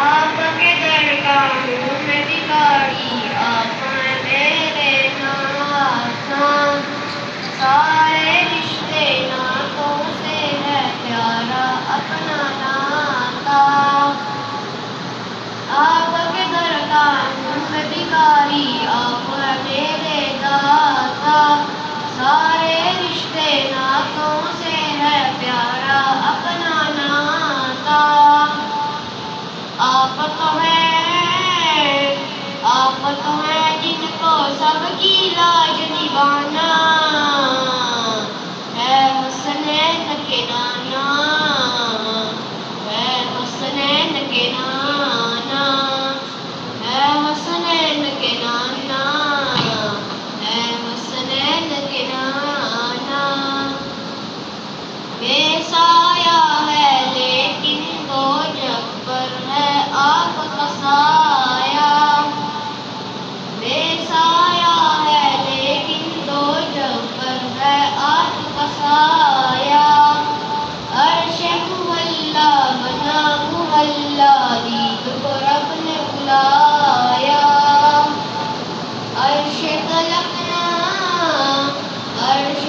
आपके दर का हूँ मैं भिखारी, आप हैं मेरे नाथ। सारे रिश्ते नातों से है प्यारा अपना नाता। आपके दर का हूँ मैं भिखारी, आप हैं मेरे दाता। सारे रिश्ते नातों से है प्यारा अपना नाता। आप तो हैं जिनको सबकी लाज निभाना, है हुस्नैन के नाना, है हुस्नैन के नाना, है हुस्नैन के नाना, है हुस्नैन के नाना। बेसाया है लेकिन दो जब्बर है आपका साया। बेसाया है लेकिन दो जब्बर है आपका साया। अर्श मुहल्ला बना मुहल्ला, दीद को रब ने बुलाया। अर्श तलकना, अर्श